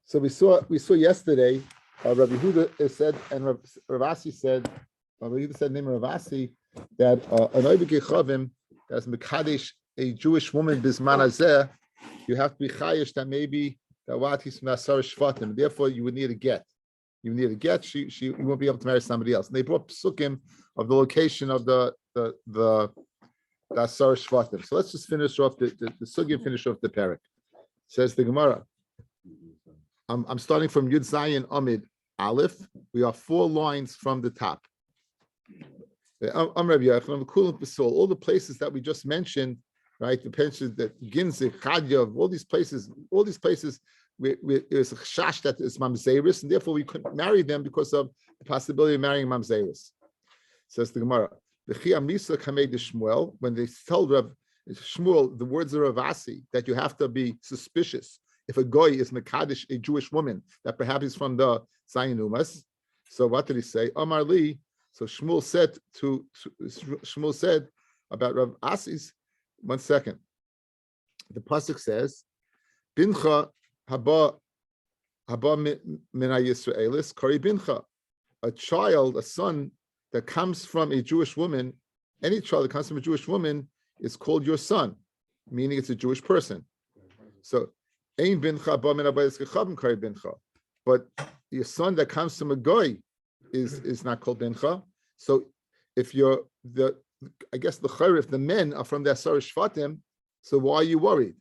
So we saw yesterday. Rabbi Huda said, and Ravasi said, Rabbi Huda said, name Ravasi, that an oibik chavim that's mekadesh a Jewish woman bisman hazeh, you have to be chayish that maybe that what he's masar shvatim. Therefore, you would need a get. You need a get. You won't be able to marry somebody else. And they brought psukim of the location of the asar shvatim. So let's just finish off the sugim. Finish off the parak. Says the Gemara. I'm starting from Yud Zayin Amid Aleph. We are 4 lines from the top. All the places that we just mentioned, right? The places that Ginzik, Chadyav, all these places, it's a chash that is mamzeris, and therefore we couldn't marry them because of the possibility of marrying mamzeris. Says the Gemara. When they told Rav Shmuel the words of Ravasi that you have to be suspicious if a goy is mekadesh, a Jewish woman that perhaps is from the Zayin Umas. So what did he say? Amar Li. So Shmuel said about Rav Asi's. 1 second. The pasuk says, "Bincha haba mina Yisraelis kari bincha." A child, a son that comes from a Jewish woman, any child that comes from a Jewish woman is called your son, meaning it's a Jewish person. So, ein bincha haba mina Yisraelis kari bincha. But your son that comes from a goy is not called bincha. So, if you're I guess if the men are from the Asar Shvatim, so why are you worried?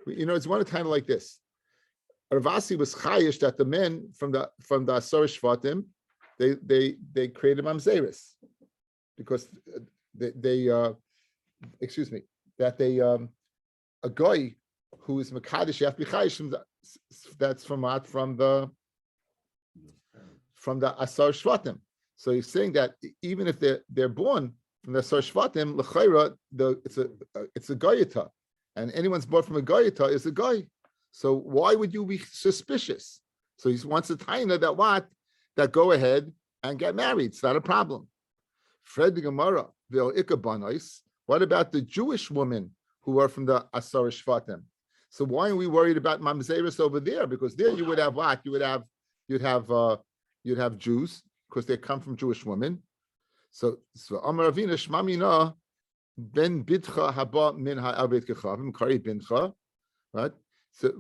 It's one kind of like this. Ravasi was chayish that the men from the Asar Shvatim, they created mamzeris because a guy who is mekadesh, you have to be chayish that's from the Asar Shvatim. So he's saying that even if they're born from the Asar Shvatim, l'chayra, it's a goyita, and anyone's born from a goyita is a goy. So why would you be suspicious? So he wants to taina that go ahead and get married. It's not a problem. Fred the Gemara, what about the Jewish women who are from the Asar Shvatim? So why are we worried about mamzeris over there? Because there you would have what? You'd have Jews because they come from Jewish women. So Amar Avina Shmamina Ben Bidcha Haba Min Ha'abed Kechavim Kari Bincha, right? So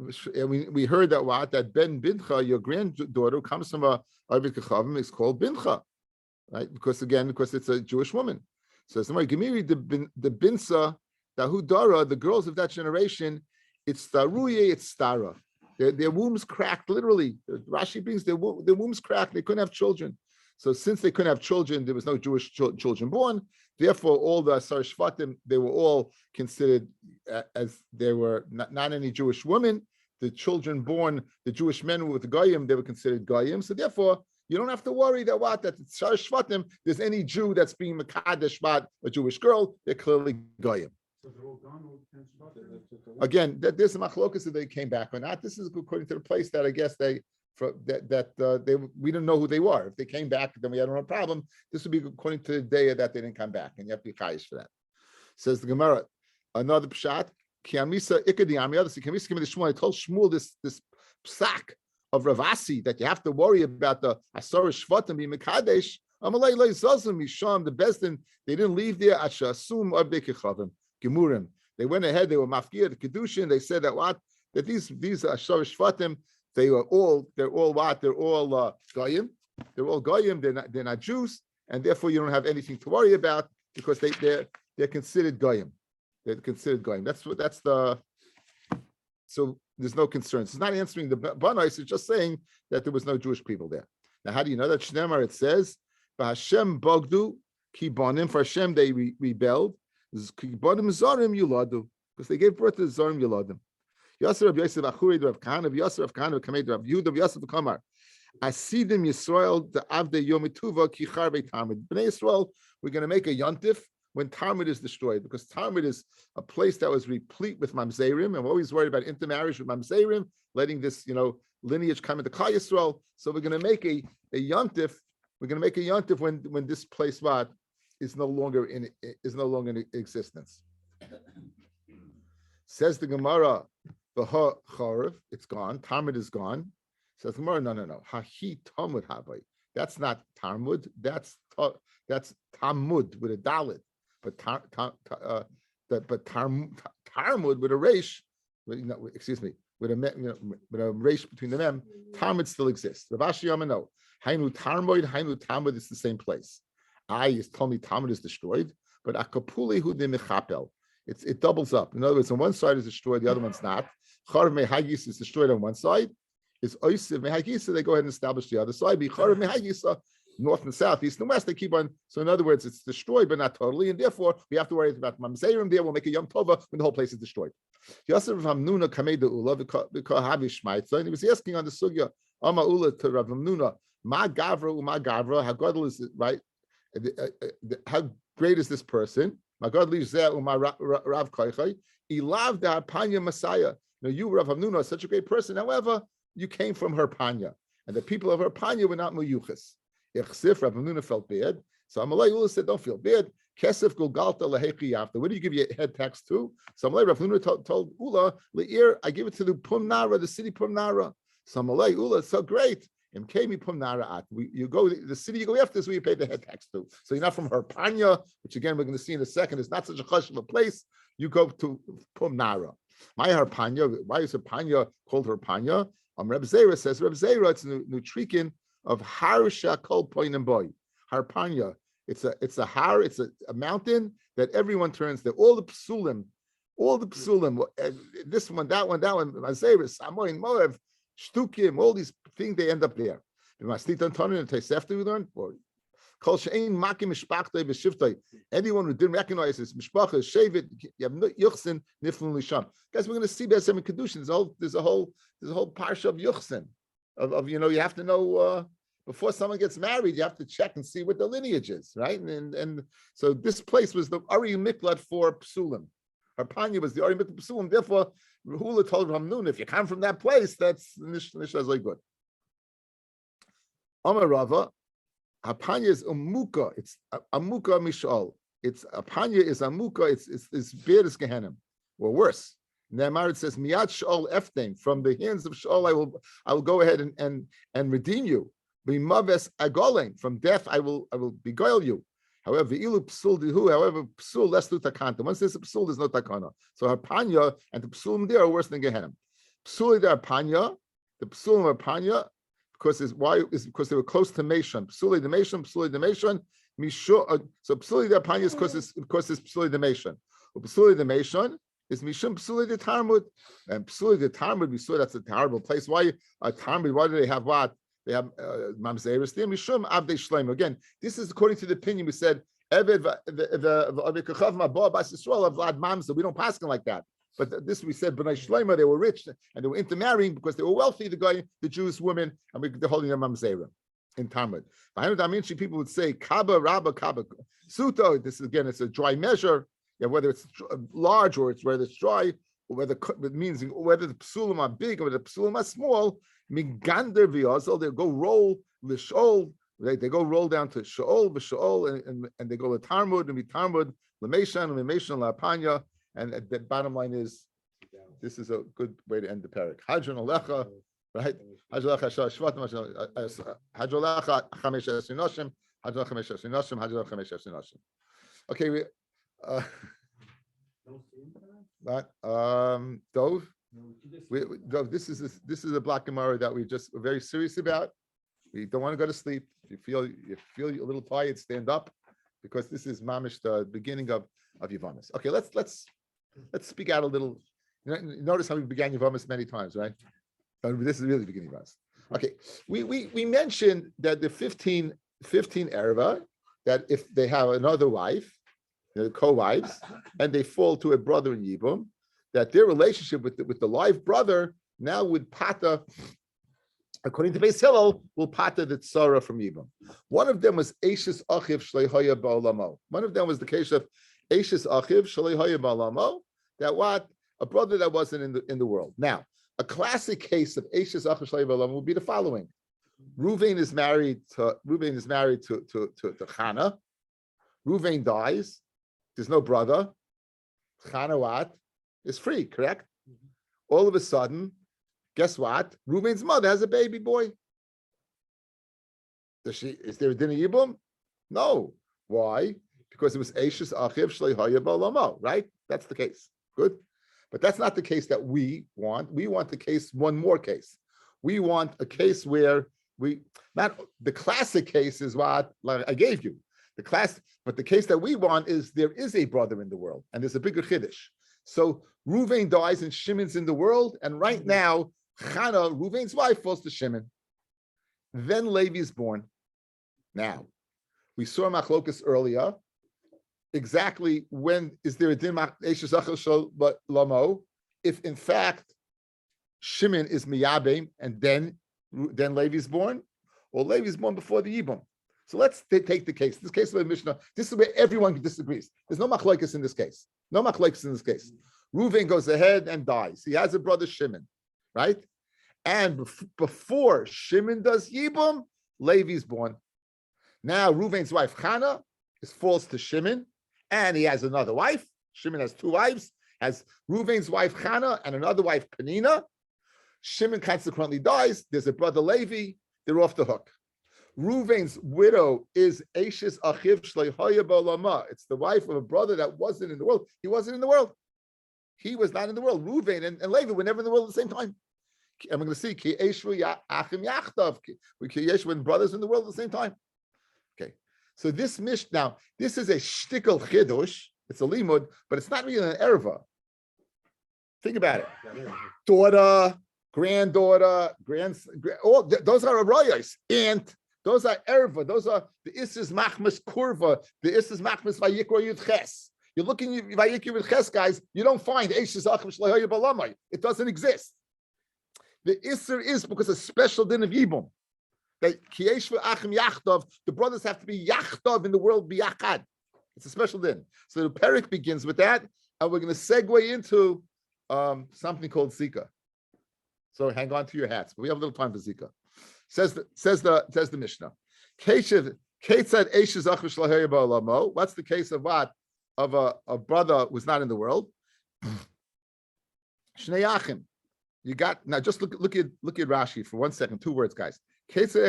we heard that Ben Bincha, your granddaughter, comes from a Abed Kechavim, is called Bincha, right? Because it's a Jewish woman. So somebody give me the Binsa, the Hudara, the girls of that generation. It's Taruye, it's Stara. Their wombs cracked, literally. Rashi brings their wombs cracked. They couldn't have children. So since they couldn't have children, there was no Jewish children born. Therefore, all the Asar Shvatim, they were all considered as there were not any Jewish women. The children born, the Jewish men with the Goyim, they were considered Goyim. So therefore, you don't have to worry that Asar Shvatim, there's any Jew that's being Mekadesh Shvat, a Jewish girl, they're clearly Goyim. Again, there's some machlokas that they came back or not. This is according to the place that I guess we didn't know who they were. If they came back, then we had no problem. This would be according to the day that they didn't come back, and you have to be chayish for that. Says the Gemara, another pshat. Kiamisa ikadiyami. Other Kiamisa came to Shmuel. I told Shmuel this psak of Ravasi that you have to worry about the Asar Shvatim being mekadesh. Amalei leizazim misham the Bezdin. They didn't leave there. Asha asum arbekechavim gemurim. They went ahead. They were mafkir the kedushin. They said that these Asar Shvatim. They're all what? They're all goyim. They're all goyim. They're not Jews, and therefore you don't have anything to worry about because they're considered goyim. They're considered goyim. So there's no concern. It's not answering the banais. It's just saying that there was no Jewish people there. Now, how do you know that? Shnemar it says, "Hashem bogdu kibonim." For Hashem they rebelled. Kibonim zarim yuladu because they gave birth to zarim yuladim. Yasser of Yosef Achuri Rav Kahana of Yasser of Kahana of Kamed Rav Yehuda of Yosef of Kamar. Asidim Yisrael the Avde Yom Tuva Kichar Talmud. Bnei Yisrael, we're going to make a yontif when Talmud is destroyed because Talmud is a place that was replete with mamzerim, and we're always worried about intermarriage with mamzerim, letting this lineage come into Klal Yisrael. So we're going to make a yontif. We're going to make a yontif when this place is no longer in existence. Says the Gemara. V'ha chorev, it's gone. Talmud is gone. Says Gemara, no. Hahi Talmud havai. That's not Talmud. That's Talmud with a dalit. But Talmud with a resh, excuse me, with a resh between the mem. Talmud still exists. Rav Ashi Yamano. Hainu Talmud is the same place. Is told me Talmud is destroyed, but Akapuli hu de mechapel. It doubles up. In other words, on one side is destroyed, the other one's not. Charav mehagis is destroyed on one side. Is oisiv mehagisa, they go ahead and establish the other side. Charav mehagisa, north and south, east and west, they keep on. So in other words, it's destroyed, but not totally. And therefore, we have to worry about mamzerim there. We'll make a yom tova when the whole place is destroyed. Yosef Hamnuna kamei de ula v'kohavish shmaitza. And he was asking on the sugya, Ama ula to Rav Hamnuna, ma gavra, how godly is it, right? How great is this person? My God leaves there. Rav Koichai. He loved the Panya Messiah. Now you, Rav Hamnuna, are such a great person. However, you came from her Panya, and the people of her Panya were not Muyuchas. Ichsif, Rav Hamnuna felt bad. So Amalei Ula said, "Don't feel bad." Kesef Gulgalta Lehechi after. Where do you give your head tax to? So Amalei Rav Hamnuna told Ula, Leir, I give it to the Pumnara, the city Pumnara. So Amalei Ula, so great. You go the city you go after is where you pay the head tax to. So you're not from her Panya, which again we're going to see in a second is not such a hush of a place. You go to Pumnara. My her Panya. Why is her Panya called her Panya? Reb Zera says Reb Zera. It's a nutrikin of Harsha Kol Poinim Boy. Harpanya. It's a mountain that everyone turns to. All the psulim, this one, that one, Mazeris, Samoin, Moav, Shtukim, all these things, they end up there. Anyone who didn't recognize his mishpacha, shavit, yuchsin, niflin lisham. Guys, we're going to see Be'asem Kedushin. There's a whole parsha of yuchsin. Of you have to know before someone gets married, you have to check and see what the lineage is, right? And so this place was the Ari Miklat for Psulim. Harpanya was the Ari Miklat Psulim. Therefore, Hula told Hamnun, if you come from that place, that's Nishla good. Amar Rava, Harpanya is Amuka. It's Amuka Mishal. It's Harpanya is Amuka. It's bad as Gehenim, or worse. Ne'emar, it says Miyat Shaul Eftem, from the hands of Shaul I will go ahead and redeem you. B'maves agolen, from death I will beguile you. However, ilu psul dihu, however psul less tu takanta. Once there's a psul, there's no takana. So harpanya and the psulim there are worse than Gehenim. Psuli de harpanya, the psulim of harpanya, because they were close to Meshon. Psuli de Meshon, so psuli de harpanya is because it's psuli de Meshon. Psuli de Meshon is mishum psuli de Talmud, and psuli de Talmud, we saw that's a terrible place. Why Talmud? Why do they have what? They have mamzeris there. Mishum avdei shleim. Again, this is according to the opinion we said. Eved v'avikachav ma'bo bas Yisrael avlad mamzer. We don't pass like that. But this we said b'nai shleima. They were rich and they were intermarrying because they were wealthy. The Jewish women, and they're holding their mamzerim in Talmud. People would say kaba rabba kaba suto. This is again, it's a dry measure. Yeah, whether it's large or whether it's dry, or whether it means whether the psulim are big or whether the psulim are small. Migander v'yazal, they go roll l'shol, they go roll down to Shaol v'Shaol, and they go to Talmud and Talmud l'Meishan la'Panya, and the bottom line is, this is a good way to end the parak. Hadron alecha, right? Hadron alecha shvatim, hadron alecha chamesh esrinoshim, hadron alecha chamesh esrinoshim, hadron alecha chamesh esrinoshim. Okay, Dov. This is a black Gemara that we're very serious about. We don't want to go to sleep. If you feel a little tired, stand up, because this is mamish the beginning of Yevamot. Okay, let's speak out a little. Notice how we began Yevamot many times, right? This is really the beginning of us. Okay, we mentioned that the 15 erva, that if they have another wife, co-wives, and they fall to a brother in Yibum, that their relationship with the live brother now would pata, according to Beis Hillel, will pata the tzara from Yibum. One of them was Eishes Achiv Shleihoya Ba'olamo. One of them was the case of Eishes Achiv Shleihoya Ba'olamo, that what? A brother that wasn't in the world. Now, a classic case of Eishes Achiv Shleihoya Ba'olamo would be the following. Ruvain is married to Chana. Ruvain dies. There's no brother. Chana what? Is free, correct? All of a sudden, guess what? Reuven's mother has a baby boy. Is there a din of Yibum? No. Why? Because it was Eishes Achiv Shlei Haya B'Olamo, right? That's the case. Good. But that's not the case that we want. We want the case, one more case. We want a case where not the classic case is what like I gave you. But the case that we want is there is a brother in the world, and there's a bigger chiddush. So Reuven dies and Shimon's in the world, and right now, Chana, Reuven's wife, falls to Shimon. Then Levi is born. Now, we saw Machlokas earlier. Exactly when is there a din lamo? If in fact Shimon is miyabim and then Levi is born, or Levi is born before the Yibum. So let's take the case. This case of the Mishnah. This is where everyone disagrees. There's no machlokes in this case. No machlokes in this case. Reuven goes ahead and dies. He has a brother Shimon, right? And before Shimon does Yibum, Levi is born. Now Reuven's wife Chana is false to Shimon. And he has another wife. Shimon has two wives. Has Reuven's wife Chana and another wife Penina. Shimon consequently dies. There's a brother Levi. They're off the hook. Reuven's widow is Eishes Achiv Shlei Haya B'Olama. It's the wife of a brother that wasn't in the world. He wasn't in the world. He was not in the world. Reuven and Levi were never in the world at the same time. And we're going to see Ki Eishvu Achim Yachtav. When brothers in the world at the same time. Okay. So this Mishnah, now, this is a shtickle chidush. It's a limud, but it's not really an erva. Think about it. Daughter, granddaughter, those are arroyos. Aunt, those are erva. Those are the Isses Machmas Kurva, the Isses Machmas Vayikro Yud Ches. You're looking at Vayikro Yud Ches, guys, you don't find Eishes Achim Shlehoya Balamai. It doesn't exist. The Isser is because a special din of Yibum. That the brothers have to be yachtav in the world biyachad. It's a special din. So the perik begins with that, and we're going to segue into something called Zika. So hang on to your hats. But we have a little time for Zika. Says the Mishnah. What's the case of what? Of a brother who's not in the world. Shnei achim. You got now. Just look at Rashi for 1 second. 2 words, guys. Because the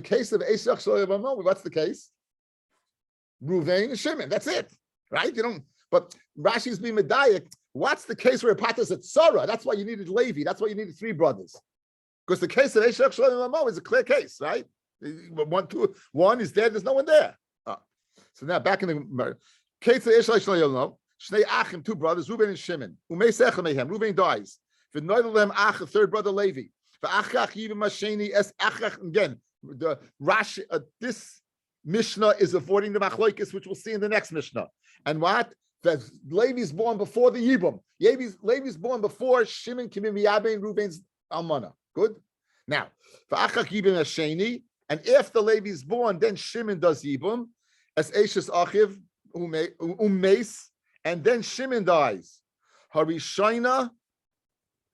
case of Eishach Shlomo, what's the case? Reuven and Shimon. That's it, right? You don't. But Rashi's being medayik. What's the case where Patas at Sarah? That's why you needed Levi. That's why you needed 3 brothers. Because the case of Eishach Shlomo is a clear case, right? 1 is dead. There's no one there. So now back in the case of Eishach Shlomo, Shnei Achim, 2 brothers, Reuven and Shimon. Umei Sechem Mehem. Reuven dies. V'noidolem ach, a 3rd brother Levi. V'achach yivim hasheni es achach. Again, the Rashi, this Mishnah is avoiding the machloikis, which we'll see in the next Mishnah. And what? That Levi's born before the Yibum. Levi's born before Shimon Kimim Yabein Reuven's Almana. Good. Now, v'achach yivim hasheni, and after Levi's born, then Shimon does Yibum as Eishes Achiv umeis, and then Shimon dies. Harishayna.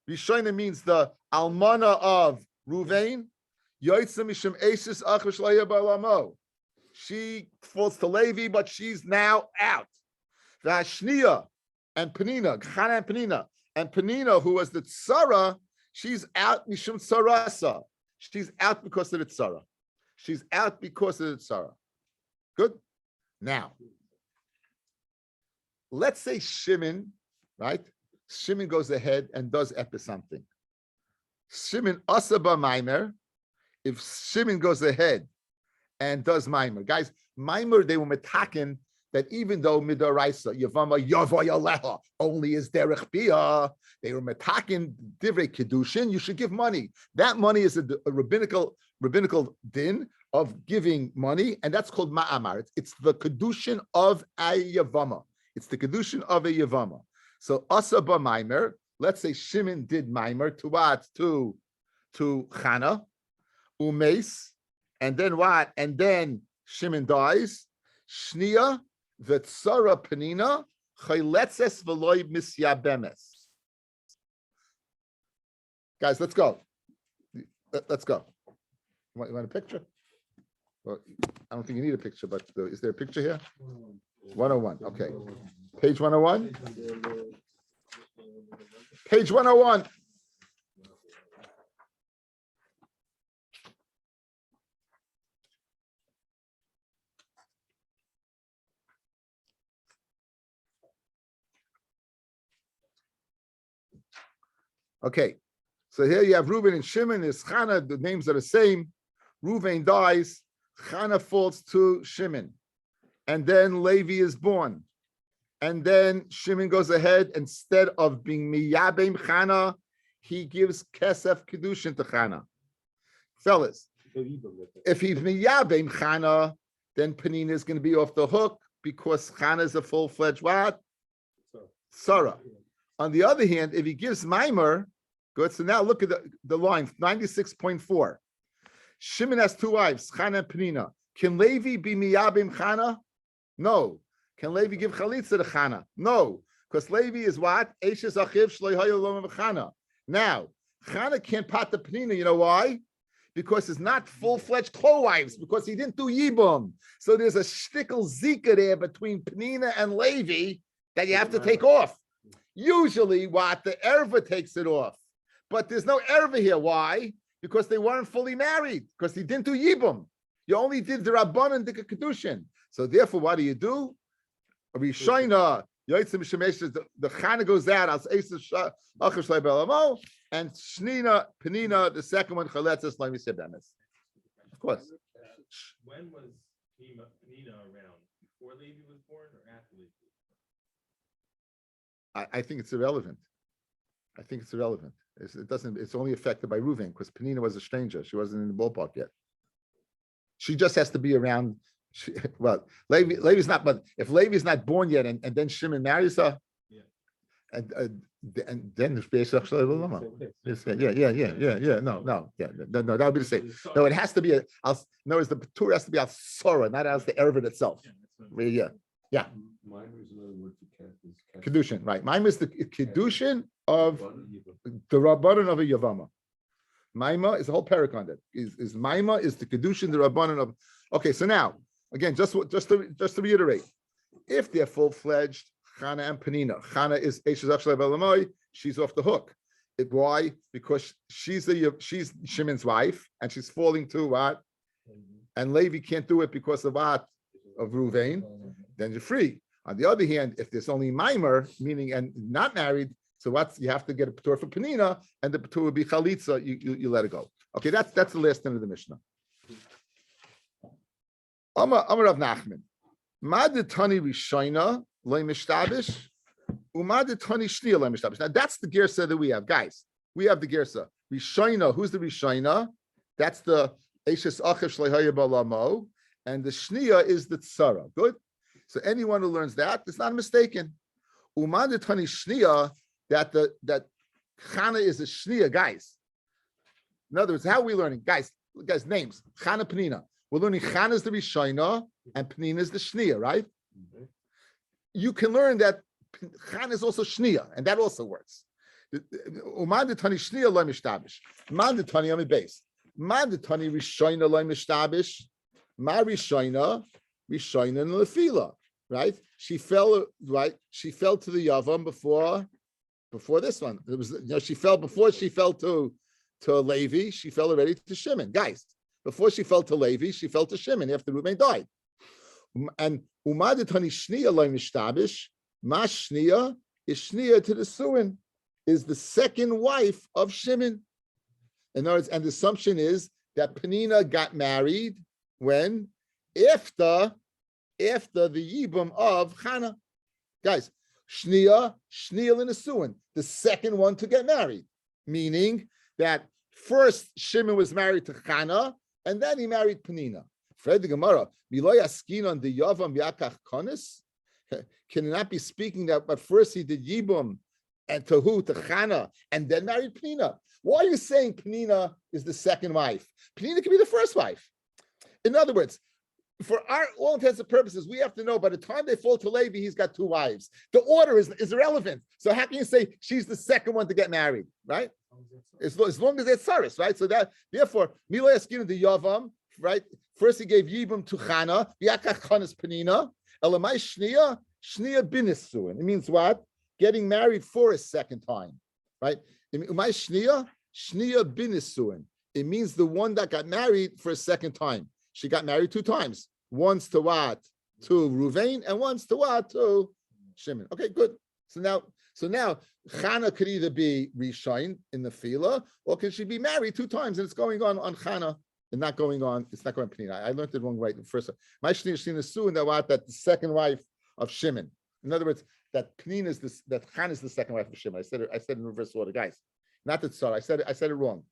Rishayna means the almana of Reuven. She falls to Levi, but she's now out. Vashniya and Penina, Chana and Penina. And Penina, who was the Tzara, she's out Mishum Tzarasa. She's out because of the Tzara. She's out because of the Tzara. Good? Now, let's say Shimon, right? Shimon goes ahead and does something. Shimon asaba maimer. If Shimon goes ahead and does maimer, guys, maimer they were metaken that even though midaraisa Yevamot yavoy only is derech bia, they were metaken divrei kedushin. You should give money. That money is a rabbinical din of giving money, and that's called ma'amar. It's the kedushin of a Yevamot. It's the kedushin of a Yevamot. So asaba maimer, let's say Shimon did maimer to what? To Chana, umeis, and then what? And then Shimon dies. Shnia, the tzara penina, chayletzes v'loy misyabemes. Guys, let's go. Let's go. You want a picture? Well, I don't think you need a picture, but is there a picture here? 101. Okay. Page 101. Page 101. Okay. So here you have Reuben and Shimon. Is Chana, the names are the same. Reuven dies. Chana falls to Shimon. And then Levi is born. And then Shimon goes ahead, instead of being Miyabim Chana, he gives Kesef Kedushin to Chana. Fellas, if he's Miyabim Chana, then Penina is going to be off the hook because Chana is a full-fledged what? Sarah. On the other hand, if he gives Maimer, good, so now look at the line, 96.4. Shimon has two wives, Chana and Penina. Can Levi be Miyabim Chana? No. Can Levi give Chalitza to Chana? No. Because Levi is what? Eishes Achiv Shloi Hayu Lom Chana. Now, Chana can't pat the Penina. You know why? Because it's not full-fledged co-wives, because he didn't do Yibum. So there's a shtickle zika there between Penina and Levi that you have to take off. Usually, what? The Erva takes it off. But there's no Erva here. Why? Because they weren't fully married, because he didn't do Yibum. You only did the Rabban and the Kedushin. So therefore, what do? Rishayna, the Chana goes out as Eisa Achav Shlei Belamo, and Shnina, Penina, the second one, Chaletzes Lami Sebemes. Of course. When was Penina around? Before Levi was born or after Levi was born? I think it's irrelevant. It doesn't. It's only affected by Reuven because Penina was a stranger. She wasn't in the ballpark yet. She just has to be around. Levi's not. But if Levi's not born yet, and then Shimon marries her, and then No. That would be the same. No, it has to be the Patur has to be a Sora, not as the Erevin itself. Yeah. Mine is another word for Kedushin, right? Mine is the Kedushin of the Rabbanon of a Yevamot. Maima is a whole parak on that. Is Maima is the Kedushin, the Rabbanon of. Okay, so now again, just to reiterate, if they're full-fledged Chana and Penina, Chana is Eishes Achshalei Balamoy, she's off the hook. Why? Because she's Shimon's wife, and she's falling to what? And Levi can't do it because of what? Of Ruvain. Then you're free. On the other hand, if there's only Maimer, meaning and not married, so you have to get a Patur for Penina, and the Patur would be Chalitza, you let it go. Okay, that's the last end of the Mishnah. Amar Rav Nachman. Maditani Rishayna loy mishtabish, umaditani shniya loy mishtabish. Now that's the gersa that we have, guys. We have the gersa Rishayna. Who's the Rishayna? That's the Eishes Achiv Shlei Balamo, and the shniya is the tzara. Good. So anyone who learns that is not mistaken. Umaditani shniya, that Chana is a shniya, guys. In other words, how are we learning, guys? Names Chana Penina. We're learning Chana is the Rishayna and Penina is the shniya, right? Mm-hmm. You can learn that Chana is also shniya, and that also works. Umaditani shniya loy mishtabish. Manditani on the base. Manditani Rishayna loy mishtabish. Ma Rishayna in lefila, right? She fell to the Yavam before this one. It was, she fell before she fell to Levi. She fell already to Shimon, guys. Before she fell to Levi, she fell to Shimon after Reuben died. And umaditani shniya loy mishtabish. Ma shniya is shniya to the Suin, is the second wife of Shimon. In other words, and the assumption is that Penina got married when after the Yibum of Chana. Guys, shniya in the Suin, the second one to get married, meaning that first Shimon was married to Chana, and then he married Penina. Fred the Gemara, Miloy Askin on the Yavam Yakach Konis. Can it not be speaking that, but first he did Yibum and to who? To Chana, and then married Penina. Why are you saying Penina is the second wife? Penina could be the first wife. In other words, for all intents and purposes, we have to know by the time they fall to Levi, he's got two wives. The order is irrelevant. So how can you say she's the second one to get married, right? As long as it's Saris, right? So that therefore, Milo Yaskin the Yavam, right? First he gave Yibum to Chana, Yakach Chana's Penina. Elamai shnia binisuin. It means what? Getting married for a second time, right? Umay shnia binisuin. It means the one that got married for a second time. She got married 2 times. Once to what? To Ruvain, and once to what? To Shimon. Okay, good. So now Chana could either be reshined in the Fila, or could she be married 2 times and it's going on Chana and not going on, it's not going on Penina. I learned it wrong right the first time. My Shnina Su and that the second wife of Shimon. In other words, that Penina is this, that Chana is the second wife of Shimon. I said in reverse order, guys. Not that sorry, I said it wrong.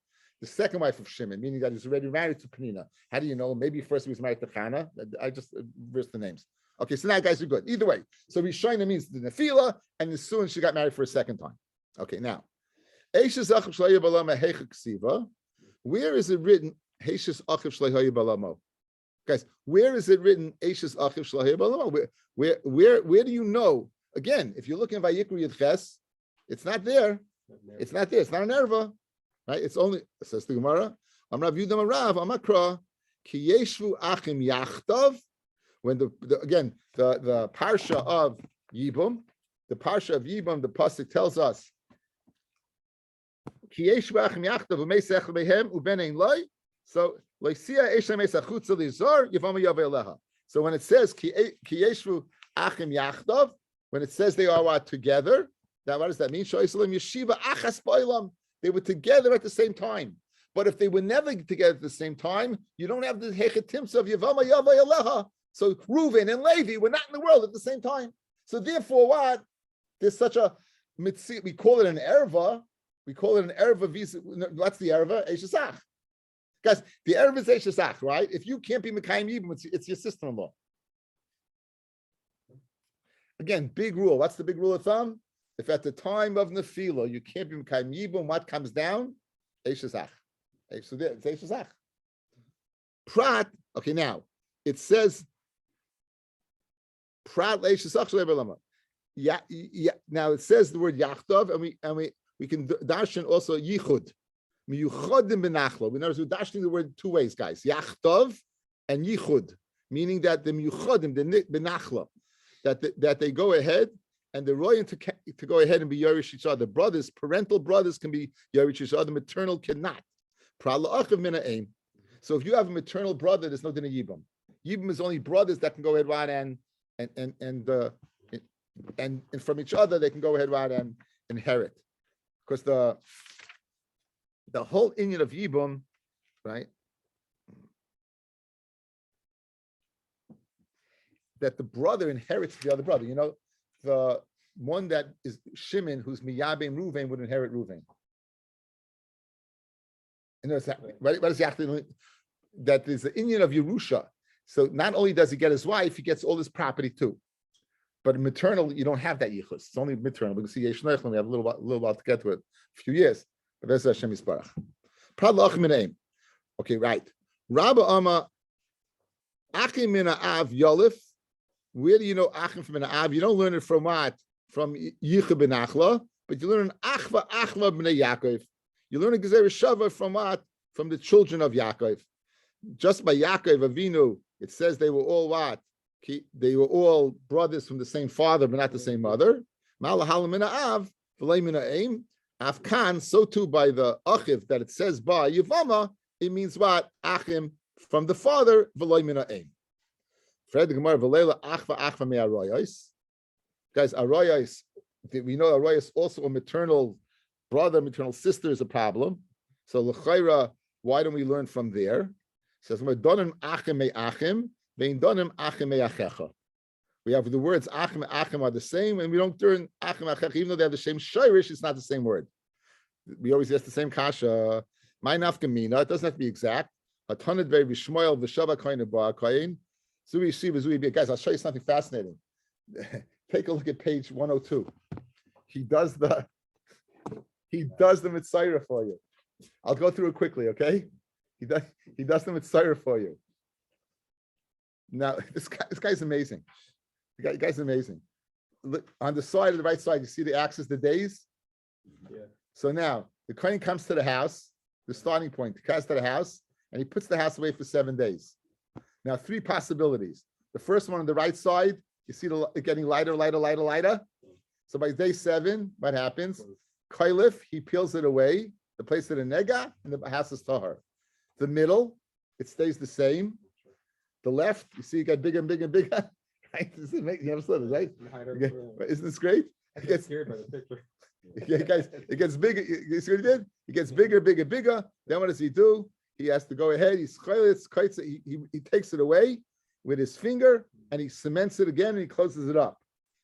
The second wife of Shimon, meaning that he's already married to Penina. How do you know? Maybe first he was married to Chana. I just reversed the names. Okay, so now guys are good. Either way, so Rishayna means the Nefila, and the soon she got married for a second time. Okay, now, where is it written? Guys, where is it written? Where do you know? Again, if you're looking at Vayikru Yudches, it's not there. It's not there. It's not an erva, right? It's only, it says the Gemara. Amrav Yudam Arav Amakra Ki Yeshvu Achim Yachtav. When the parsha of Yibum, the pasuk tells us, so so when it says when it says they are what, together, now what does that mean? They were together at the same time. But if they were never together at the same time, you don't have the hechetimsa of Yevama Yavay Aleha. So Reuven and Levi were not in the world at the same time. So therefore, what? There's such a mitzvah. We call it an erva. We call it an erva visa. What's the erva? Eishesach. Guys, the erva is Eishesach, right? If you can't be Mekayim Yibum, it's your sister-in-law. Again, big rule. What's the big rule of thumb? If at the time of Nefila you can't be Mekayim Yibum, what comes down? Eishesach. So there, it's Eishesach. Prat. Okay, now it says. Now it says the word Yachtov, and we can darshan also Yichud. Miyuchodim benachlo. We notice we're dashing the word 2 ways, guys. Yachtov and Yichud, meaning that the Miyuchodim, the benachlo, that they go ahead and they're royal to go ahead and be Yorish each other. Brothers, parental brothers can be Yorish each other. Maternal cannot. So if you have a maternal brother, there's no din of Yibum. Yibum is only brothers that can go ahead and from each other they can go ahead and inherit, because the whole inyan of Yibum, right, that the brother inherits the other brother. You know, the one that is Shimon, who's Miyabim Ruvain, would inherit Ruvain. And there's that, right? What is actually that is the inyan of Yerusha. So not only does he get his wife, he gets all his property too. But maternal, you don't have that yichus. It's only maternal. We can see Yesh Neichel. We have a little while to get to it, a few years. But that's Hashem Yisparach. Okay, right. Rabbi Amma Achim min Av Yolif. Where do you know Achim from an Av? You don't learn it from what? From Yichud ben Achla, but you learn Achva b'nei Yaakov. You learn a Gezer Shava from what? From the children of Yaakov. Just by Yaakov Avinu, it says they were all what? They were all brothers from the same father, but not the same mother. Malahal min Av, v'lei min Aim. Afkan, so too by the Achiv that it says by Yevama, it means what? Achim from the father, v'lei min Aim. Fred the Gemara v'leila achva me arayos. Guys, arayos, we know arayos also a maternal brother, maternal sister is a problem. So l'chayra, why don't we learn from there? It says donim achim me achim, vein donim achim me achecha. We have the words achim are the same, and we don't turn achim achecha, even though they have the same shirish, it's not the same word. We always ask the same kasha. My nafkamina, it doesn't have to be exact. Hatanid vei v'shmoel v'shava kain ba'akain. Guys, I'll show you something fascinating. Take a look at page 102. He does the Mitzayra for you. I'll go through it quickly, okay? He does the Mitzayra for you. Now, this guy's amazing. The guy's amazing. Look, on the side of the right side, you see the axis, the days? Yeah. So now, the Kohen comes to the house, the starting point, he comes to the house, and he puts the house away for 7 days. Now, 3 possibilities. The first one on the right side You see it getting lighter, lighter, lighter, lighter. So by day 7, what happens? Kailif, he peels it away, the place of the nega, and the house is tahar. The middle, it stays the same. The left, you see, it got bigger and bigger and bigger. Right? You understand, right? Isn't this great? It gets scared by the picture. Yeah, guys, it gets bigger. You see what he did? It gets bigger, bigger, bigger. Then what does he do? He has to go ahead. He takes it away with his finger and he cements it again and he closes it up.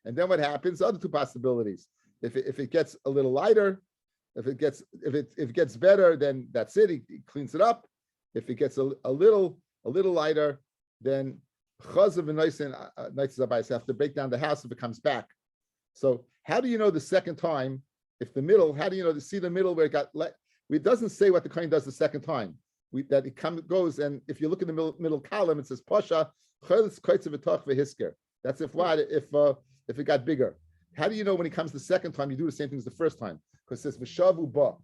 And then what happens? Other 2 possibilities. If it gets a little lighter, if it gets better, then that's it. He cleans it up. If it gets a little lighter, then chazav and nice have to break down the house if it comes back. So how do you know the second time? If the middle, how do you know to see the middle where it got? It doesn't say what the kohen does the second time. That it goes, and if you look in the middle column, it says pasha. That's if what if it got bigger. How do you know when he comes the second time, you do the same thing as the first time? Because it says v'shavu ba.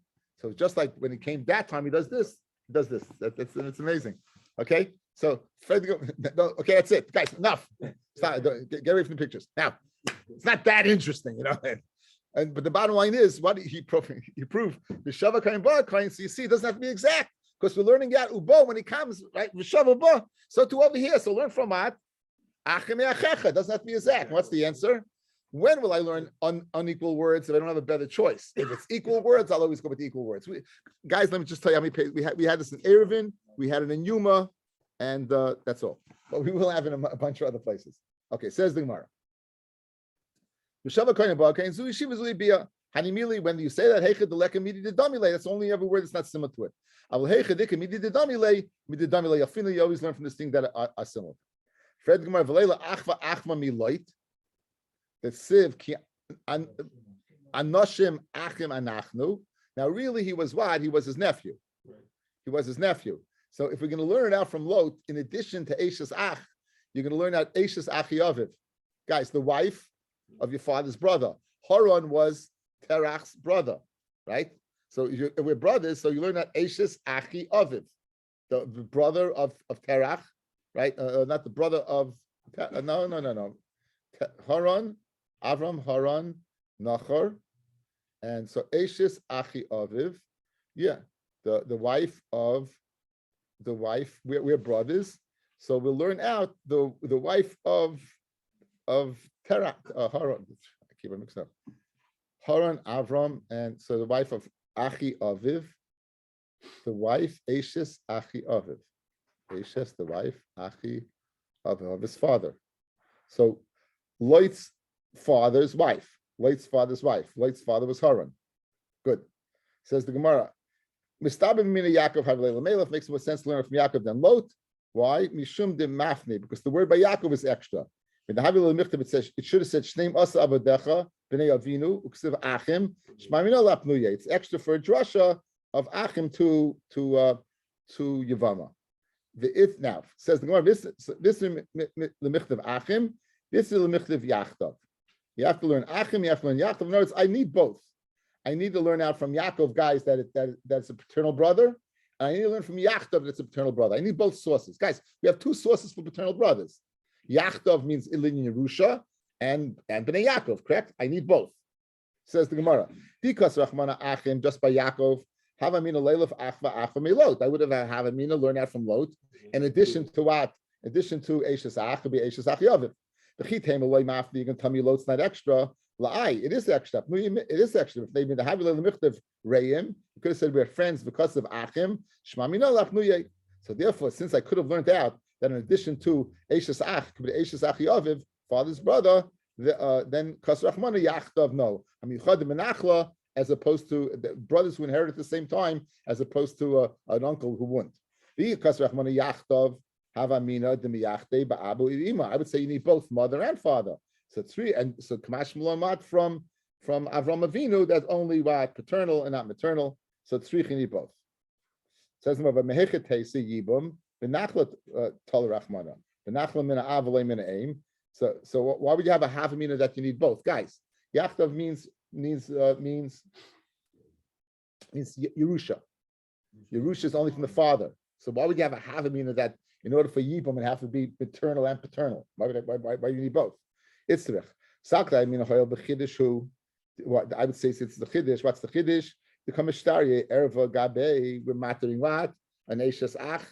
So just like when he came that time, he does this. It's amazing. Okay, so okay, that's it, guys. Enough. Stop. Get away from the pictures now. It's not that interesting, but the bottom line is, what he proved the shava kain ba kain. So you see, it doesn't have to be exact because we're learning out ubo when he comes, right? V'shava ba. So to over here, so learn from that. Achem achecha doesn't have to be exact. What's the answer? When will I learn unequal words if I don't have a better choice? If it's equal words, I'll always go with the equal words. Guys, let me just tell you how many pages we had this in Erevin, we had it in Yuma, and that's all. But we will have it in a bunch of other places. Okay, says the Gemara. When you say that, that's only every word that's not similar to it. You always learn from this thing that are similar. Fred Gemara, the siv ki anoshim achim anachnu. Now, really, he was what? He was his nephew. He was his nephew. So, if we're going to learn it out from Lot, in addition to Eishes Ach, you're going to learn out Eishes Achi Aviv. Guys, the wife of your father's brother. Haran was Terach's brother, right? So, we're brothers. So, you learn out Eishes Achi Aviv, the brother of Terach, right? Not the brother of no. Haran. Avram, Haran, Nachor, and so Eishes Achi Aviv, the wife, we're brothers, so we'll learn out the wife of Terach, Haran. I keep it mixed up. Haran, Avram, and so the wife of Achi Aviv, the wife Eishes Achi Aviv, Eishes, the wife Achi Aviv of his father. So Lot's father's wife. Lot's father's wife. Lot's father was Haran. Good. Says the Gemara. Mistabim mina Yaakov Havlei Lamelech makes more sense to learn from Yaakov than Lot. Why? Mishum de mafne, because the word by Yaakov is extra. In the Havlei Michtav it says it should have said Shneim Asa Avadecha Bnei Avinu Uksiv Achim Shmamina Lapnuya. It's extra for a drasha of Achim to Yevamot. Now says the Gemara. This is the Michtav Achim. This is the Michtav Yachtav. You have to learn Achim, you have to learn Yaakov. In other words, I need both. I need to learn out from Yaakov, guys, that's a paternal brother. And I need to learn from Yaakov that's a paternal brother. I need both sources. Guys, we have 2 sources for paternal brothers. Yaakov means Ilin Yerusha and Bnei Yaakov, correct? I need both. Says the Gemara. Because Rachmana Achim, just by Yaakov, Havamina Leilov Achva Achva Melot. I would have had Havamina learn out from Lot. In addition to what? In addition to Eishes Ach, be Eishes Ach Yaviv. The chitem aloi mafni. You can tell me Lot's not extra. La'ai, it is extra. It is extra. If they made the Havil Michtav Reim, you could have said we're friends because of Achim. Shmamina lachnuye. So therefore, since I could have learned out that in addition to Eishes Ach, could be Eishes Ach Yaviv, father's brother, then Kasrachmana Yachtav no. I mean Chadim Menachla, as opposed to the brothers who inherit at the same time, as opposed to an uncle who wouldn't. The Kasrachmana Yachtav. I would say you need both mother and father. So 3, and so Kamash Malamat from Avram Avinu, that's only what paternal and not maternal. So 3 you need both. Says about Mehechet Teisi Yibum, Benachla Tolerachmana, Benachla Mina Avalei Mina Aim. So why would you have a Havamina that you need both? Guys, Yachtav means Yerusha. Yerusha is only from the father. So why would you have a Havamina that in order for Yibum, it have to be maternal and paternal? Why do you need both? Itzrich. Sakta, I mean, who, what I would say, it's the Chiddush. What's the Chiddush? The Kamishtarye, Erva Gabe, we're mattering what? Aneshas Ach,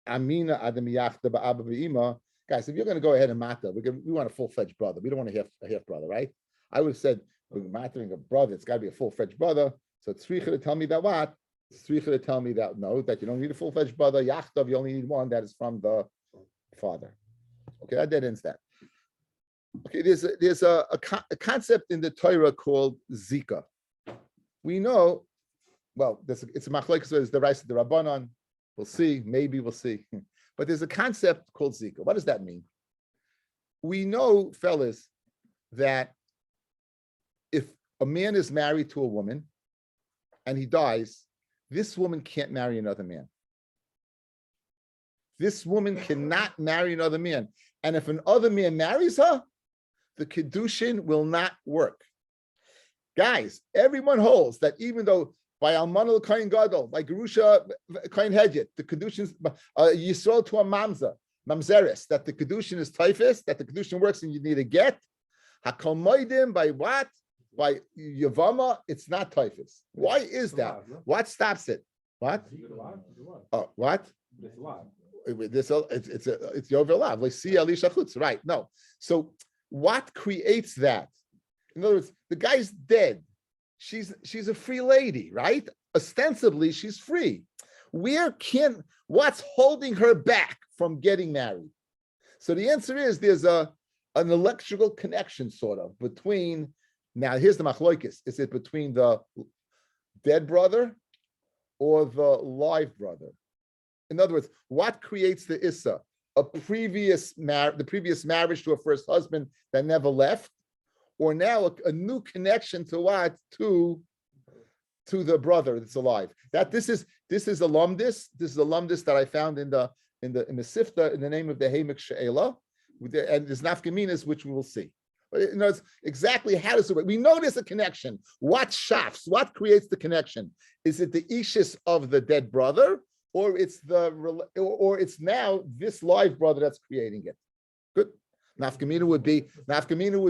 Amina Adamiyach, the Ba'aba B'ima. Guys, if you're going to go ahead and matter, we want a full-fledged brother. We don't want a half brother, right? I would have said, we're mattering a brother, it's got to be a full-fledged brother. So it's Tzricha to tell me that what? It's Tzricha to tell me that no, that you don't need a full-fledged brother. Yachtov, you only need one that is from the father. Okay, that dead ends that. Okay, there's a concept in the Torah called Zika. We know, well, it's a machlokes, it's the rice of the Rabbanon. We'll see, maybe we'll see. But there's a concept called Zika. What does that mean? We know, fellas, that if a man is married to a woman and he dies, this woman can't marry another man. This woman cannot marry another man. And if another man marries her, the Kiddushin will not work. Guys, everyone holds that even though by Almanul Kohen Gadol, by Gerusha Kohen Hedjet, the Kiddushin, Yisrael to a Mamzeres, that the Kiddushin is typhus, that the Kiddushin works and you need a get. Hakol Moedim, by what? By Yevamot, it's not typhus. Why is that? What stops it? What? What? It's Yovel Lav. Let's see Elisha Chutz. Right? No. So what creates that? In other words, the guy's dead. She's a free lady, right? Ostensibly, she's free. What's holding her back from getting married? So the answer is there's an electrical connection sort of between. Now here's the machloikis. Is it between the dead brother or the live brother? In other words, what creates the issa? The previous marriage to a first husband that never left, or now a new connection to what? To the brother that's alive. That this is a lumdis. This is a lumdis that I found in the Sifta in the name of the Hemik She'ela, and there's nafkaminas which we will see. But you know, it's exactly how does it work? We know there's a connection. What shafts? What creates the connection? Is it the ishis of the dead brother, or it's now this live brother that's creating it? Good. Nafkamina would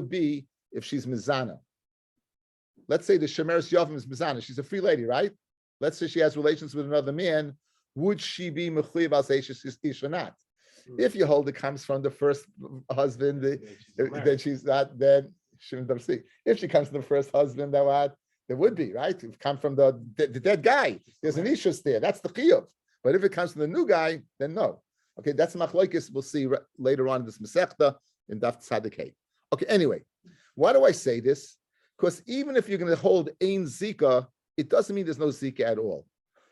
be if she's mizana. Let's say the shemeres yavam is mizana. She's a free lady, right? Let's say she has relations with another man. Would she be mechuyev al seishes ish or not? If you hold it comes from the first husband, then she's not. Then if she comes from the first husband, then what? There would be, right? If it comes from the dead guy, there's an ishus there. That's the chiyuv. But if it comes from the new guy, then no. Okay, that's machlokes. We'll see later on in this Masechta in Daf Tzadikei. Okay, anyway, why do I say this? Because even if you're going to hold ein zika, it doesn't mean there's no zika at all.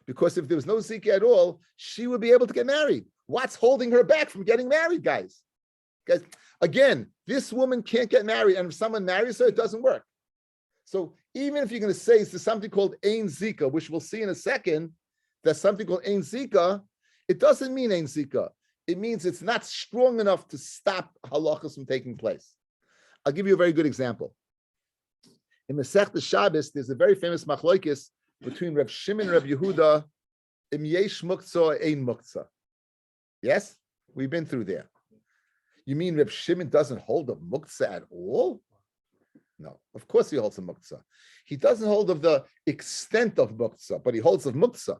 Because if there was no zika at all, she would be able to get married. What's holding her back from getting married, guys? Guys, again, this woman can't get married, and if someone marries her, it doesn't work. So even if you're going to say there's something called ein zika, which we'll see in a second, there's something called ein zika, it doesn't mean ein zika. It means it's not strong enough to stop halachas from taking place. I'll give you a very good example. In Masechta Shabbos, there's a very famous machlokes between Reb Shimon and Reb Yehuda, im yesh muktzah or ein muktzah. Yes? We've been through there. You mean Reb Shimon doesn't hold of muktzah at all? No, of course he holds of muktzah. He doesn't hold of the extent of muktzah, but he holds of muktzah.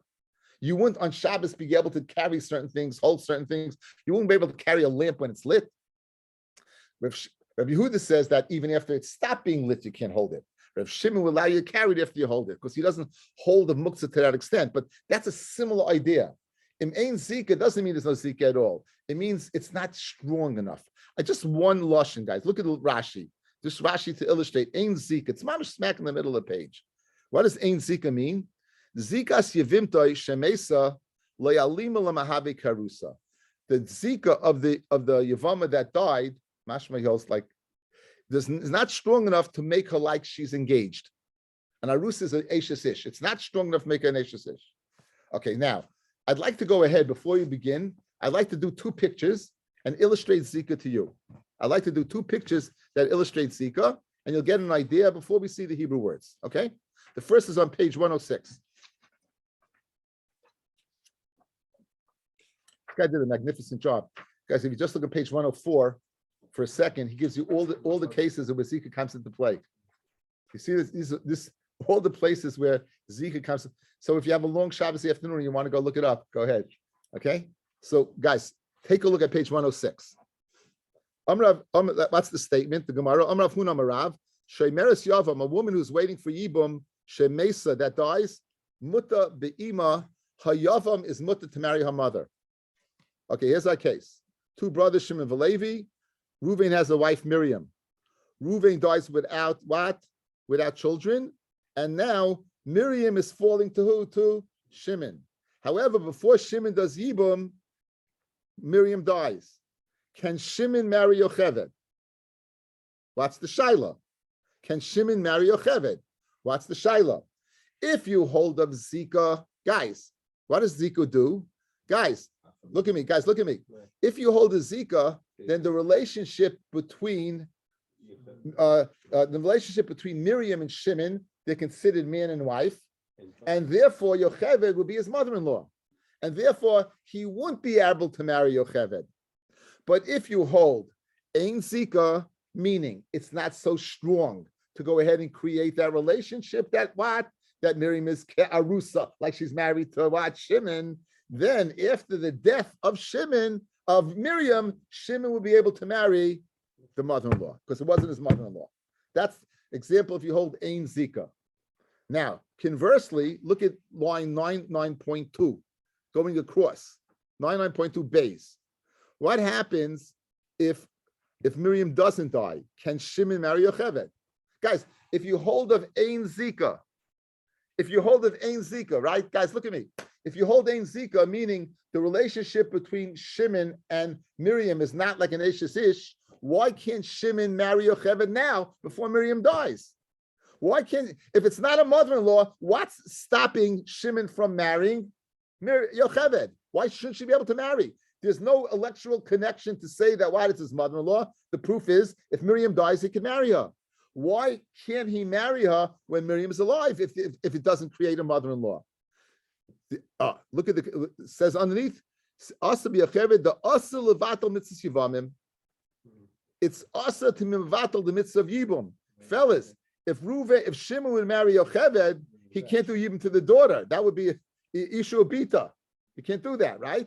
You wouldn't on Shabbos be able to carry certain things, hold certain things. You wouldn't be able to carry a lamp when it's lit. Reb Yehuda says that even after it stopped being lit, you can't hold it. Reb Shimon will allow you to carry it after you hold it, because he doesn't hold of muktzah to that extent. But that's a similar idea. Im ein zika doesn't mean there's no zika at all. It means it's not strong enough. Just one lashon, guys. Look at Rashi. Just Rashi to illustrate ein zika. It's mamish smack in the middle of the page. What does ein zika mean? Zikas yevimtoi shemesa loyalima lamahavi karusa. The zika of the Yevamot that died, mashma yos, like is not strong enough to make her like she's engaged. And arus is an eishes ish. It's not strong enough to make her an eishes ish. Okay, now I'd like to go ahead before you begin. I'd like to do two pictures and illustrate zika to you. I'd like to do two pictures that illustrate zika, and you'll get an idea before we see the Hebrew words. Okay, the first is on page 106. This guy did a magnificent job, guys. If you just look at page 104, for a second, he gives you all the cases where Zika comes into play. You see this all the places where Zika comes. So if you have a long Shabbos afternoon and you want to go look it up, go ahead. Okay. So guys, take a look at page 106. That's the statement. The Gemara. Amrav Huna Marav. Shemeres Yavam, a woman who's waiting for Yibum, Shemesa, that dies. Mutta be'ima, Hayavam is mutta to marry her mother. Okay, here's our case. Two brothers, Shimon and Levi. Reuven has a wife, Miriam. Reuven dies without what? Without children. And now Miriam is falling to who? To Shimon. However, before Shimon does Yibum, Miriam dies. Can Shimon marry Yocheved? What's the shaila? Can Shimon marry Yocheved? What's the shaila? If you hold of Zika, guys, what does Zika do? Guys, look at me. Guys, look at me. If you hold a Zika, then the relationship between Miriam and Shimon, they're considered man and wife, and therefore Yocheved would be his mother-in-law, and therefore he wouldn't be able to marry Yocheved. But if you hold Ein Zika, meaning it's not so strong to go ahead and create that relationship, that Miriam is Arusa, like she's married to Shimon, then after the death of Miriam, Shimon will be able to marry the mother-in-law, because it wasn't his mother-in-law. That's example if you hold Ein Zika. Now, conversely, look at line 9.2, going across, 9.2 base. What happens if Miriam doesn't die? Can Shimon marry Yocheved? Guys, if you hold of Ein Zika, right? Guys, look at me. If you hold Ein Zika, meaning the relationship between Shimon and Miriam is not like an Eshes Ish, why can't Shimon marry Yocheved now before Miriam dies? Why can't, if it's not a mother-in-law, what's stopping Shimon from marrying Yocheved? Why shouldn't she be able to marry? There's no electoral connection to say that it's his mother-in-law. The proof is, if Miriam dies, he can marry her. Why can't he marry her when Miriam is alive if it doesn't create a mother-in-law? Look at it says underneath, Asa b'Yocheved, the Asa levatal mitzvah Yevamim. It's Asa to mevatal the mitzvah of Yibum. Fellas, if Shimon would marry Yocheved, he can't do Yibum to the daughter. That would be Ishu Bita. You can't do that, right?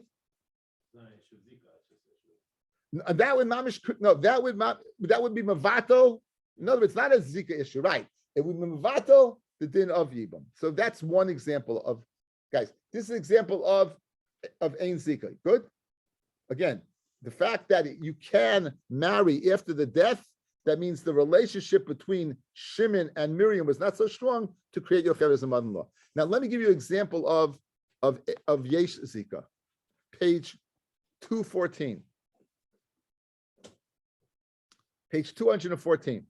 And that would that would be Mavato. In other words, not a Zika issue, right? It would be Mavato, the din of Yibum. So that's one example of, guys, this is an example of Ein Zika. Good? Again, the fact that you can marry after the death, that means the relationship between Shimon and Miriam was not so strong to create Yocheved as a mother-in-law. Now, let me give you an example of Yesh Zika. Page 214. Page 214.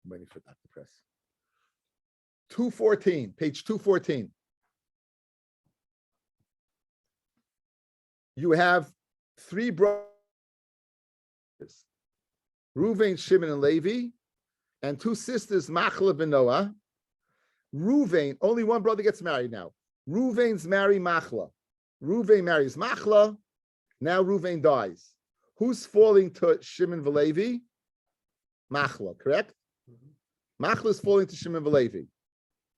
I'm waiting for that to press. 214, page 214. You have three brothers, Reuven, Shimon, and Levi, and two sisters, Machla and Noah. Reuven, only one brother gets married now. Reuven's marry Machla. Reuven marries Machla. Now Reuven dies. Who's falling to Shimon and Levi? Machla, correct? Machla is falling to Shimon and Levi.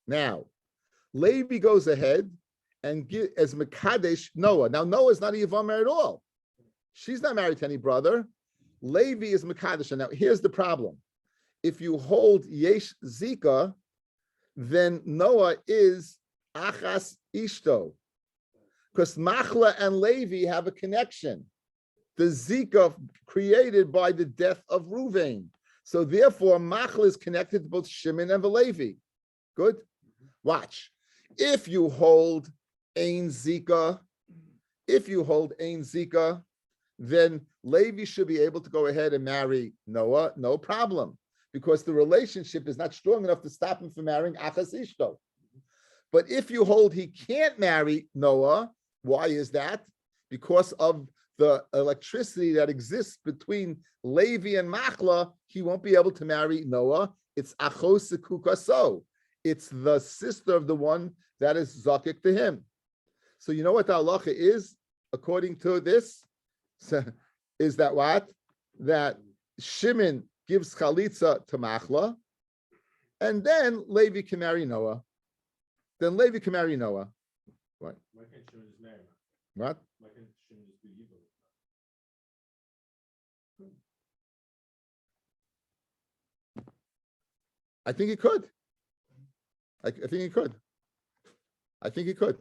Now, Levi goes ahead and as Mekadesh Noah. Now, Noah's not a Yevamot at all. She's not married to any brother. Levi is Mekadesh. Now, here's the problem. If you hold Yesh Zika, then Noah is Achas Ishto. Because Machla and Levi have a connection. The Zika created by the death of Reuven. So therefore, Machla is connected to both Shimon and Levi. Good? Watch. If you hold Ein Zika, then Levi should be able to go ahead and marry Noah, no problem, because the relationship is not strong enough to stop him from marrying Achas Ishto. But if you hold he can't marry Noah, why is that? Because of the electricity that exists between Levi and Machla, he won't be able to marry Noah. It's Achos Kukaso. It's the sister of the one that is Zakik to him. So you know what the halacha is according to this? So, is that what? That Shimon gives chalitza to Machla, and then Levi can marry Noah. Then Levi can marry Noah. What? Why can't Shimon just marry him? What? Why can't Shimon just be evil? I think he could. I think he could. I think he could.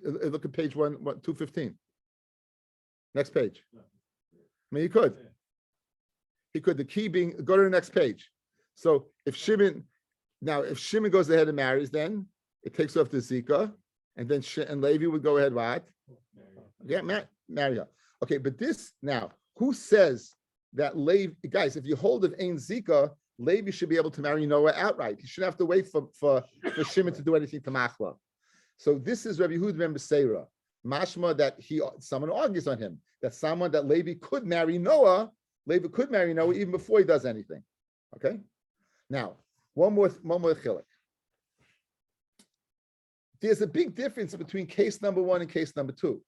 Look at page 215. Next page. I mean, he could. He could. The key being, go to the next page. So if Shimon goes ahead and marries, then it takes off the Zika, and then and Levi would go ahead, what? Yeah, marry her. Okay, but this now, who says that Levi, guys, if you hold of Ein Zika, Levi should be able to marry Noah outright. He shouldn't have to wait for Shimon to do anything to Machla. So this is Rabbi Yehuda ben Beseira. Mashma that someone argues on him, that someone that Levi could marry Noah even before he does anything. Okay? Now, one more chilek. There's a big difference between case number 1 and case number 2.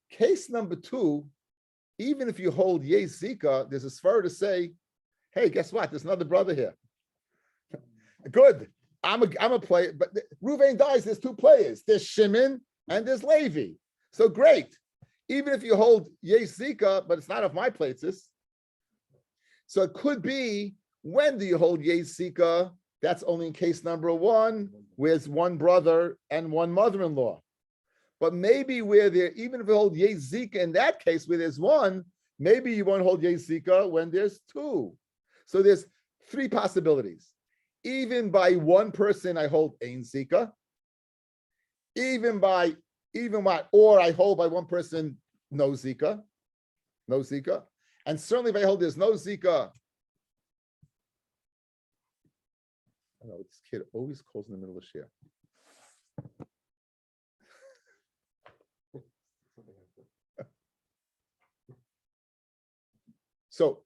Case number 2, even if you hold Yes Zika, there's a svara to say, hey, guess what? There's another brother here. Good. I'm a player, but Ruvain dies, there's 2 players. There's Shimon and there's Levi. So great. Even if you hold Yes Zika, but it's not of my places. So it could be, when do you hold Yes Zika? That's only in case number 1, where it's 1 brother and 1 mother-in-law. But maybe where there, even if you hold Yes Zika in that case where there's 1, maybe you won't hold Yes Zika when there's 2. So there's 3 possibilities. Even by 1 person, I hold Ein Zika. Or I hold by 1 person, no Zika. And certainly if I hold there's no Zika. I know this kid always calls in the middle of share. So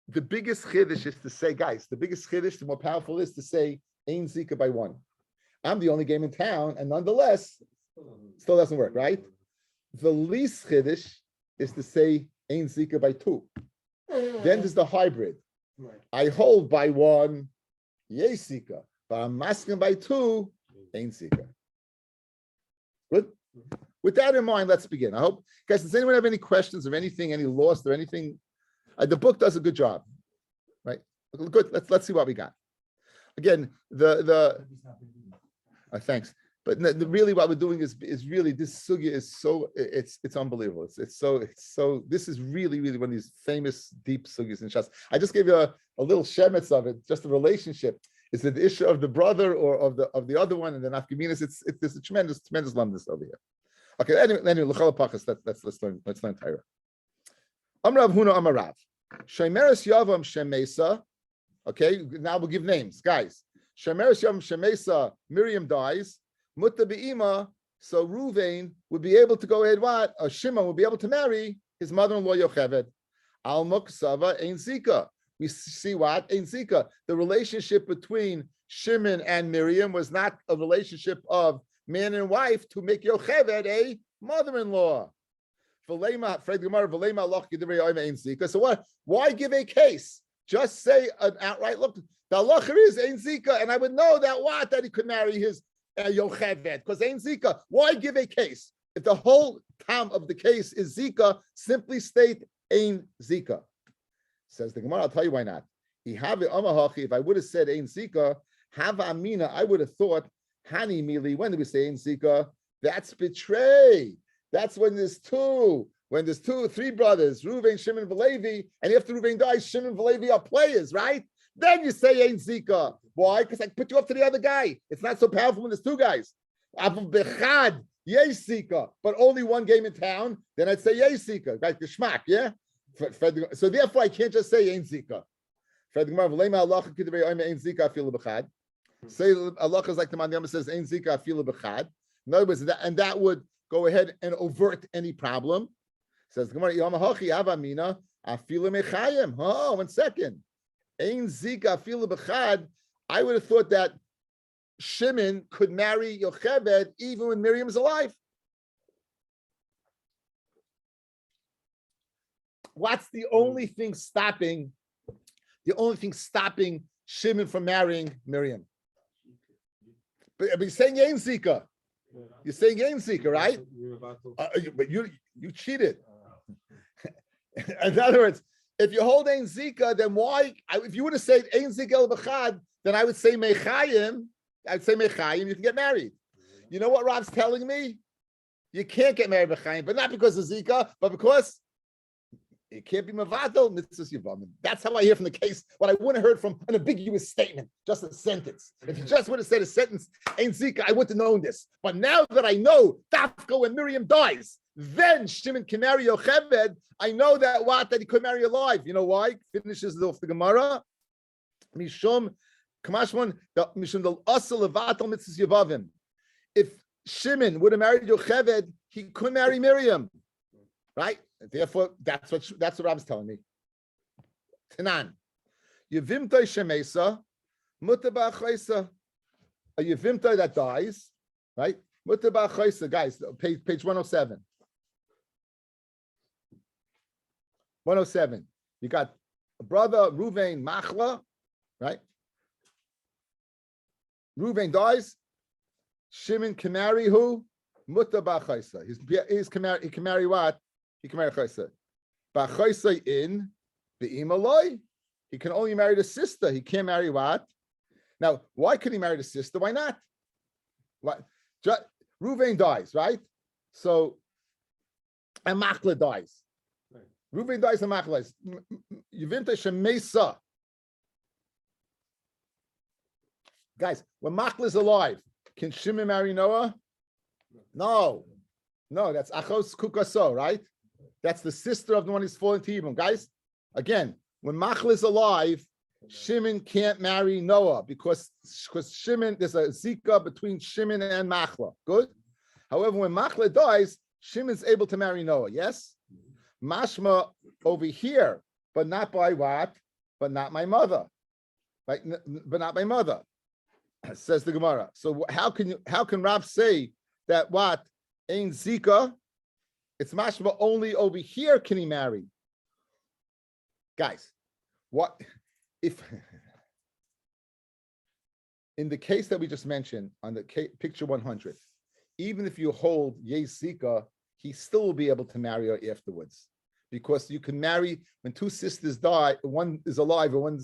the biggest chiddush is to say, guys, the biggest chiddush, the more powerful is to say Ein Zika by 1. I'm the only game in town, and nonetheless, still doesn't work, right? The least chiddush is to say Ein Zika by 2. Then there's the hybrid. Right. I hold by 1 Yes Zika, but I'm masking by 2 Ein Zika. Good? With that in mind, let's begin. I hope, guys, does anyone have any questions or anything, any lost or anything? The book does a good job, right? Good. Let's see what we got. Again, thanks. But really, what we're doing is really, this sugya is so, it's unbelievable. It's so. This is really one of these famous deep sugyas in Shas. I just gave you a little shemetz of it, just the relationship. Is it the issue of the brother or of the other one, and then afkaminas? There's a tremendous lumnus over here. Okay. Anyway, l'chol pachas. Let's learn Torah. Amrav Huna Amarav. Shemeres Yavam Shemesa. Okay, now we'll give names, guys. Shemeres Yavam Shemesa. Miriam dies. Mutta be'ima. So Ruvain would be able to go ahead. What? Or Shimon would be able to marry his mother-in-law Yocheved. Al Muksava Ein Zika. We see what? Ein Zika. The relationship between Shimon and Miriam was not a relationship of man and wife to make Yocheved a mother-in-law. So what? Why give a case? Just say an outright look. The halacha is Ein Zika, and I would know that he could marry his Yocheved because Ein Zika. Why give a case if the whole time of the case is Zika? Simply state Ein Zika. Says the Gemara. I'll tell you why not. If I would have said Ein Zika, Hava Amina, I would have thought Hani Mili. When do we say Ein Zika? That's betray. That's when there's 2. When there's 3 brothers, Reuven, Shimon, and Levi, and after Reuven dies, Shimon and Levi are players, right? Then you say Ein Zika. Why? Because I put you up to the other guy. It's not so powerful when there's 2 guys. Bechad, Yes Zika, but only 1 game in town, then I'd say Yes Zika. Right? Geschmack, yeah? So therefore, I can't just say Ein Zika. Say Allah is like the man says Ein Zika afilu bechad. In other words, that would go ahead and avert any problem. Says the Gemara, Yamahachi Avamina afilu mechayim. Oh, 1 second. Ein Zika afilu bechad. I would have thought that Shimon could marry Yocheved even when Miriam's alive. What's the only thing stopping? The only thing stopping Shimon from marrying Miriam? But you're saying Yain Zika. You're saying Yain Zika, right? But you cheated. In other words, if you hold Ein Zika, then why? If you would have said Ein Zika El B'chad, then I would say Mechayim. I'd say Mechayim. You can get married. You know what Rob's telling me? You can't get married Mechayim, but not because of Zika, but because it can't be Mavadol Mitzvahs Yevamot. That's how I hear from the case. What I wouldn't have heard from an ambiguous statement, just a sentence. If you just would have said a sentence, Ein Zika, I wouldn't have known this. But now that I know, Dafka when Miriam dies, then Shimon can marry Yocheved. I know that he could marry alive. You know why? Finishes off the Gemara. Mishum Kamashmon Mishum del Asal Levatal Mitzvahs Yevavim. If Shimon would have married Yocheved, he could marry Miriam, right? Therefore, that's what Rab's telling me. Tanan, Yevimtai Shemesa Mutaba Chaysa. A Yevimtai that dies, right? Mutaba Chaysa, guys. Page 107. 107. You got a brother, Ruvain Machla, right? Ruvain dies. Shimon can marry who? Mutta B'Chaysa. He can marry what? He can marry Chaysa. B'Chaysa in the Imaloi. He can only marry the sister. He can't marry what? Now, why could he marry the sister? Why not? What? Ruvain dies, right? So, and Machla dies. Ruvain dies and Machla dies. Yevimta Shemesa. Guys, when Machla is alive, can Shimon marry Noah? No, that's Achos Kukaso, right? That's the sister of the one who's fallen to Yibum. Guys, again, when Machla is alive, Shimon can't marry Noah because Shimon, there's a zika between Shimon and Machla. Good? However, when Machla dies, Shimon's able to marry Noah, yes? Mashma over here, but not by what? But not my mother. Right? But not my mother, says the Gemara. So how can Rab say that what? Ain't zika? It's mashma only over here can he marry. Guys, what if in the case that we just mentioned on the picture 100, even if you hold Yezika, he still will be able to marry her afterwards. Because you can marry when two sisters die, one is alive and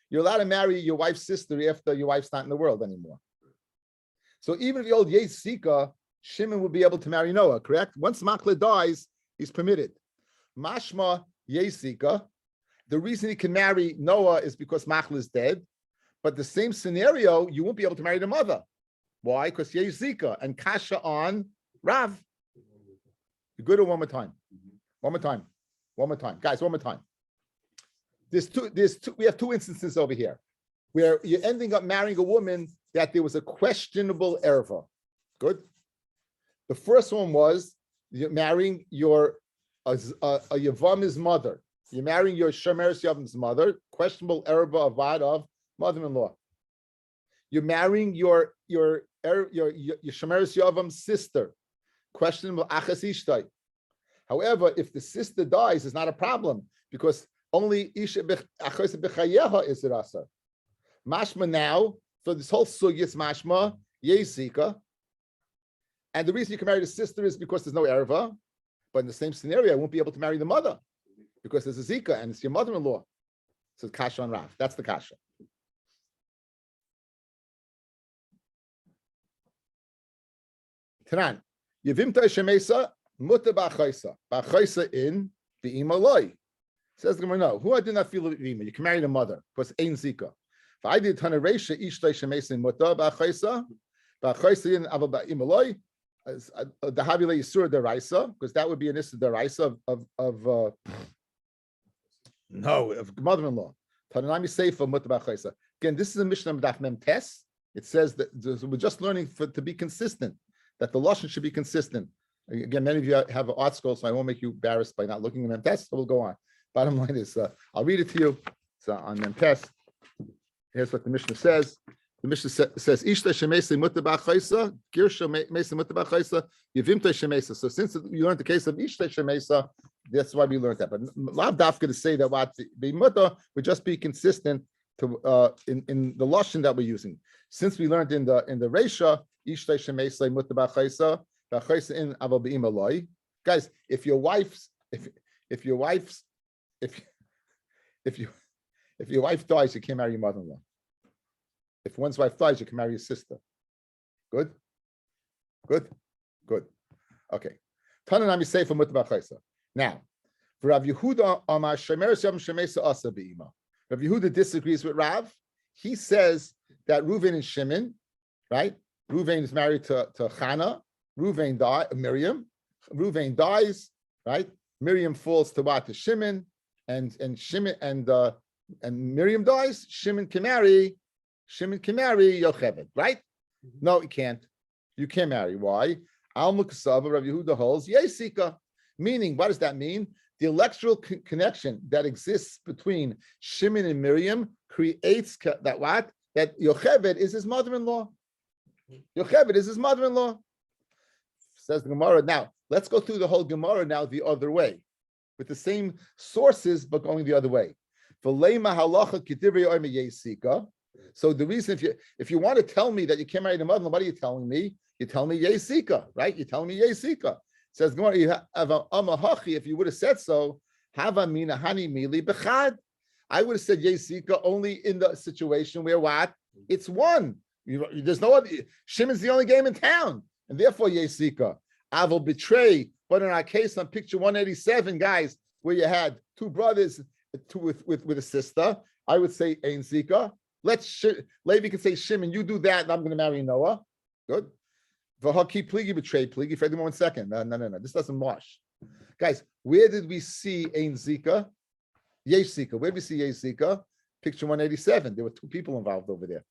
you're allowed to marry your wife's sister after your wife's not in the world anymore. So even if you hold Yezika, Shimon will be able to marry Noah, correct? Once Machla dies, he's permitted. Mashma Yezika, the reason he can marry Noah is because Machla is dead. But the same scenario, you won't be able to marry the mother. Why? Because Yezika and Kasha on Rav. You go to one more time. One more time. Guys, one more time. We have two instances over here where you're ending up marrying a woman that there was a questionable erva. Good. The first one was you're marrying a Yevam's mother. You're marrying your Shemeres Yevam's mother, questionable erva of what? Of mother-in-law. You're marrying your Shemeres Yevam's sister, questionable achas ishtai. However, if the sister dies, it's not a problem because only Isha achas b'chayeha is rasa. Mashma now, so this whole sugya is mashma yezika. And the reason you can marry the sister is because there's no erva. But in the same scenario, I won't be able to marry the mother because there's a zika and it's your mother-in-law. So it's kasha on Rav. That's the kasha. Tanan, Yevimta Shemesa, Mutta Ba'Chaysa. Ba'Chaysa in the Imaloi. Says the Gemara, no. Who I do not feel Ima? You can marry the mother because Ein Zika. If I did Tana Reisha, Ishtay Shemesa in Mutta Ba'Chaysa, Ba'Chaysa in Abba Imaloi, the Havile Yisur Deraisa, because that would be an Issa Deraisa of mother-in-law. Tananami Seifa Mutta Ba'Chaysa. Again, this is a Mishnah Daf Mem Tes. It says that we're just learning to be consistent, that the lashon should be consistent. Again, many of you have an art school, so I won't make you embarrassed by not looking at Mem Tes. So we'll go on. Bottom line is, I'll read it to you. It's on Mem Tes. Here's what the Mishnah says. The Mishnah says, "Ishta shemesa mutabach chaysa, girsha mesa mutabach chaysa, yevimta shemesa." So since you learned the case of Ishta shemesa, that's why we learned that. But lav dafka to say that what the muta would just be consistent to in the lashon that we're using. Since we learned in the Reisha, Ishta shemesa mutabach chaysa, b'chaysa in aval be'ima loy. Guys, if your wife dies, you can't marry your mother-in-law. If one's wife dies, you can marry your sister. Good? Okay. Tananami Sefer Mutbach Chaysa. Now, for Rav Yehuda, Amar Shemeres Yom Shemesa Asa Be'ima. Rav Yehuda disagrees with Rav. He says that Reuven and Shimon, right? Reuven is married to Chana. Reuven dies. Miriam. Reuven dies, right? Miriam falls to what? To Shimon, and Shimon and Miriam dies. Shimon can marry Yocheved, right? No, he can't. You can't marry. Why? Al Mukasava, Rav Yehuda holds Yesika. Meaning, what does that mean? The electoral connection that exists between Shimon and Miriam creates that what? That Yocheved is his mother-in-law. Yocheved is his mother-in-law. Says the Gemara. Now, let's go through the whole Gemara now the other way, with the same sources, but going the other way. So the reason, if you want to tell me that you can't marry the mother, what are you telling me? You're telling me Yesika, right? You're telling me Yesika. Says Gemara, if you would have said so, Hava mina hani mili bechad. I would have said Yesika only in the situation where what? It's one. There's no other. Shimon's the only game in town, and therefore Yesika. I will betray. But in our case on picture 187, guys, where you had two brothers with a sister, I would say Ein Zika. Levi can say, Shimon, you do that, and I'm going to marry Noah. Good. V'haki pligi betray pligi. For 1 second. No. This doesn't wash. Guys, where did we see Ein Zika? Yesh Zika. Where did we see Yesh Zika? Picture 187. There were 2 people involved over there.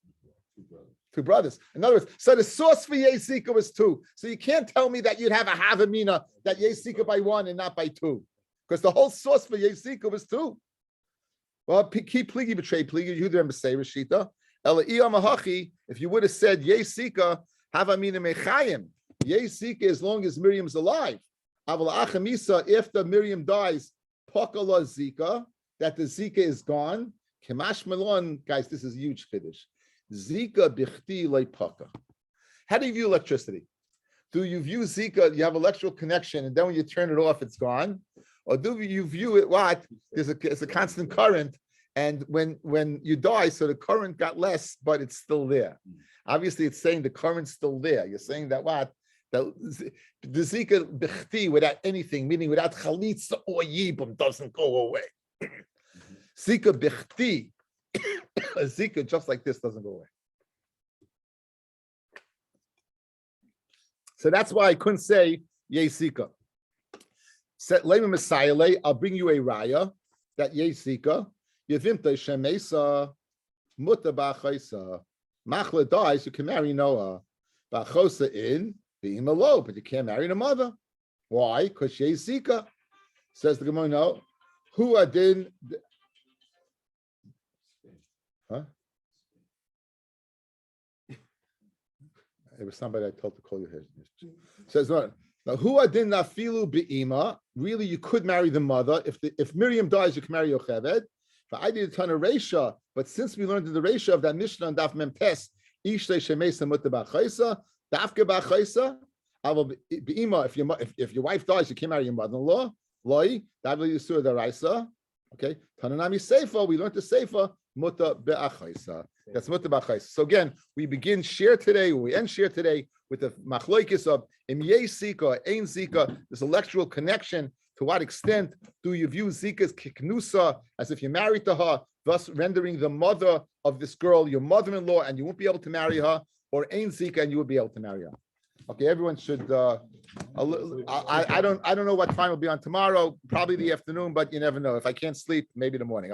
Two brothers. In other words, so the source for Yesh Zika was 2. So you can't tell me that you'd have a Havamina that Yesh Zika by 1 and not by 2. Because the whole source for Yesh Zika was 2. Well, keep pligi betray pligi. You remember say Rashita. If you would have said Yesika, have amina mechayim. Yesika as long as Miriam's alive. Aval achamisa, after Miriam dies, pakala zika, that the zika is gone. Kemash melon, guys, this is huge chiddush. Zika bichti leipaka. How do you view electricity? Do you view zika? You have electrical connection, and then when you turn it off, it's gone. Or do you view it what? It's a constant current, and when you die, so the current got less, but it's still there. Obviously, it's saying the current's still there. You're saying that what? That the zika b'chti without anything, meaning without chalitza or yibum, doesn't go away. Zika b'chti, a zika just like this doesn't go away. So that's why I couldn't say yesika. I'll bring you a raya that Yesika, Yevimta Shemesa, Muta Ba'chaisa, Machla dies, you can marry Noah, Ba'chosa in, being low, but you can't marry the mother. Why? Because Yesika. Says the Gemara, no. Who adin? Huh? It was somebody I told to call you here. Says no. Now, who adin nafilu be'ima? Really, you could marry the mother. If Miriam dies, you can marry Yocheved. But I did a ton of Reisha. But since we learned in the Reisha of that Mishnah on Daf Mempes, Ishtei Shemesa Mutta Ba'chaisa, Dafke Ba'chaisa, be'ima. If your wife dies, you can't marry your mother-in-law. Loi, Davli Yisur Daraisa. Okay, Tananami Seifa. We learned the Seifa Mutta Ba'chaisa. That's Mutta Ba'chaisa. So again, we begin share today. We end share today with the machloikis of im Yesika, Ein Zika, this electoral connection. To what extent do you view Zika's kiknusa as if you're married to her, thus rendering the mother of this girl your mother-in-law, and you won't be able to marry her, or Ein Zika and you would be able to marry her? Okay, everyone should. I don't know what time will be on tomorrow. Probably the afternoon, but you never know. If I can't sleep, maybe the morning.